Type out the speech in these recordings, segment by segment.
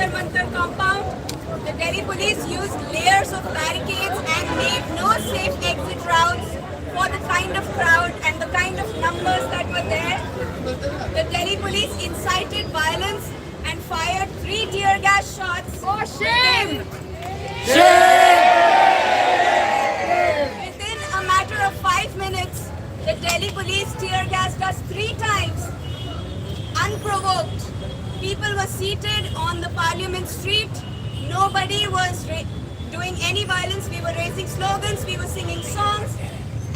Jantar Mantar compound, the Delhi police used layers of barricades and made no safe exit routes for the kind of crowd and the kind of numbers that were there. The Delhi police incited violence and fired 3 tear gas shots. For shame! Within a matter of 5 minutes, the Delhi police tear gassed us 3 times, unprovoked. People were seated on the Parliament Street. Nobody was doing any violence. We were raising slogans, we were singing songs,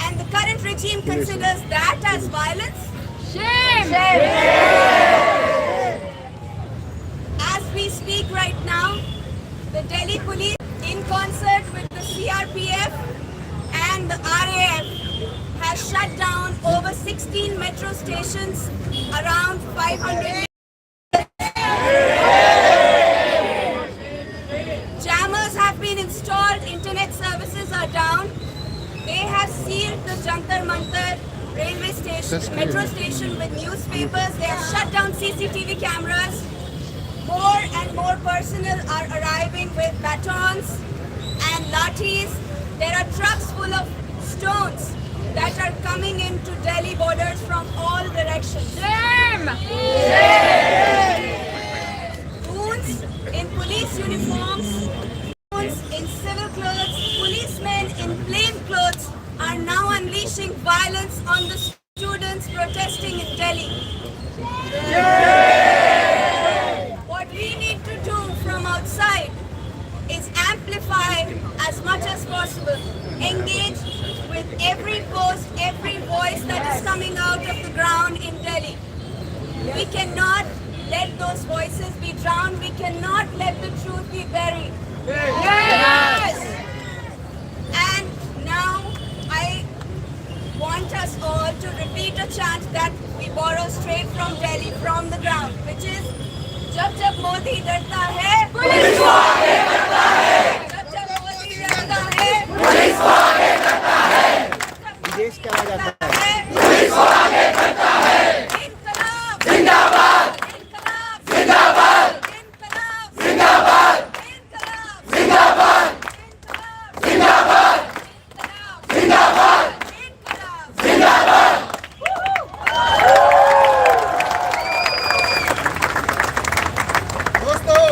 and the current regime considers that as violence. Shame! As we speak right now, the Delhi police, in concert with the CRPF and the RAF, has shut down over 16 metro stations, around 500. Jammers have been installed, internet services are down. They have sealed the Jantar Mantar railway station, metro station with newspapers. They have shut down CCTV cameras. More and more personnel are arriving with batons and lathis. There are trucks full of stones that are coming into Delhi borders from all directions. Shame! Goons in police uniforms, goons in civil clothes, policemen in plain clothes are now unleashing violence on the students protesting in Delhi. What we need to do from outside is amplify as much as possible, engage with every post, every voice that is coming out of the ground in Delhi. We cannot let those voices be drowned. We cannot let the truth be buried. Yes! And now I want us all to repeat a chant that we borrow straight from Delhi, from the ground, which is जब जब मोदी डरता है police को आगे करता है। जब जब मोदी डरता है पुलिस को आगे करता है। विदेश चला जाता है। पुलिस को आगे करता है। इनकलाब जिंदाबाद! इनकलाब जिंदाबाद! इनकलाब जिंदाबाद! इनकलाब जिंदाबाद! जिंदाबाद! जिंदाबाद! इनकलाब जिंदाबाद! दोस्तों,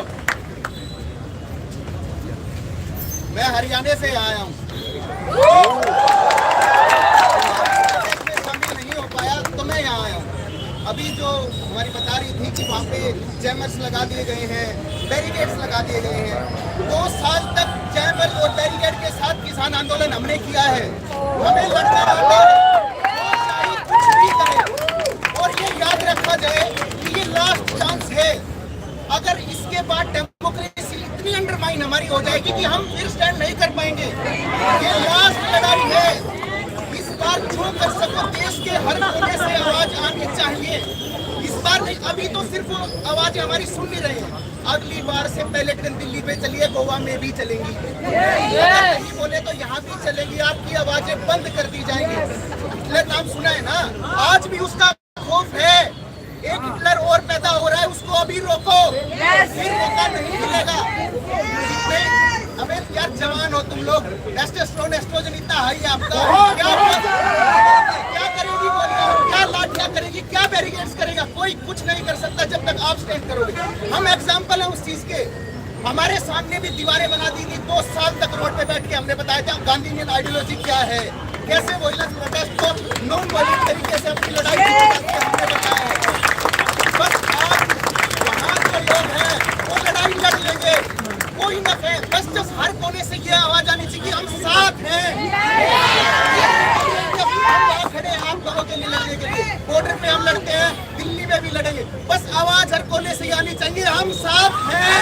मैं हरियाणा से आया हूँ। इसमें शामिल नहीं हो पाया तो मैं यहाँ आया हूँ। अभी जो हमारी बता रही थी कि वहाँ पे जैमर्स लगा दिए गए हैं, बैरिकेड्स लगा दिए गए हैं। 2 साल तक जैमर और बैरिकेड के साथ किसान आंदोलन हमने किया है। हमें लड़ना रहता है, चाहे कुछ भी करे। और ये याद रखा जाए कि ये लास्ट चांस है। अगर इसके बाद डेमोक्रेसी इतनी अंडरमाइन हमारी हो जाएगी कि हम फिर स्टैंड नहीं कर पाएंगे। ये लास्ट लड़ाई है। इस बार जो कर सको देश के हर कोने से आवाज आनी चाहिए। इस बार नहीं, अभी तो सिर्फ आवाजें हमारी सुन नहीं रहे हैं। अगली बार से पहले दिन दिल्ली पे चलिए, गोवा में भी चलेंगी। अगर नहीं बोले तो यहाँ भी चलेगी। आपकी आवाजें बंद कर दी जाएंगी। हिटलर नाम सुना है ना? आज भी उसका खौफ है। एक हिटलर और पैदा हो रहा है, उसको अभी रोको, फिर मौका नहीं मिलेगा। हमें यार जवान हो तुम लोग, टेस्टोस्टेरोन एस्ट्रोजन इतना हाई है आपका। क्या करेगी बोलिए? क्या लाठियां करेगी? क्या बैरिकेड्स करेगा? कोई कुछ नहीं कर सकता जब तक आप स्टैंड करोगे। हम एग्जाम्पल हैं उस चीज के। हमारे सामने भी दीवारें बना दी थी। 2 साल तक रोड पे बैठ के हमने बताया था गांधी ने आइडियोलॉजी क्या है, कैसे वोलेंस प्रोटेस्ट को नॉन वायलेंट तरीके से अपनी लड़ाई हमने बताया है। बस आज वहाँ के लोग हैं वो लड़ाई लड़ लेंगे, कोई न कहे। बस जब हर कोने से ये आवाज आनी चाहिए हम साथ हैं। हम वहाँ खड़े हैं आप लोगों के लिए लड़ने के लिए। बॉर्डर पे हम लड़ते हैं, दिल्ली में भी लड़ेंगे। बस आवाज हर कोने से आनी चाहिए हम साथ हैं।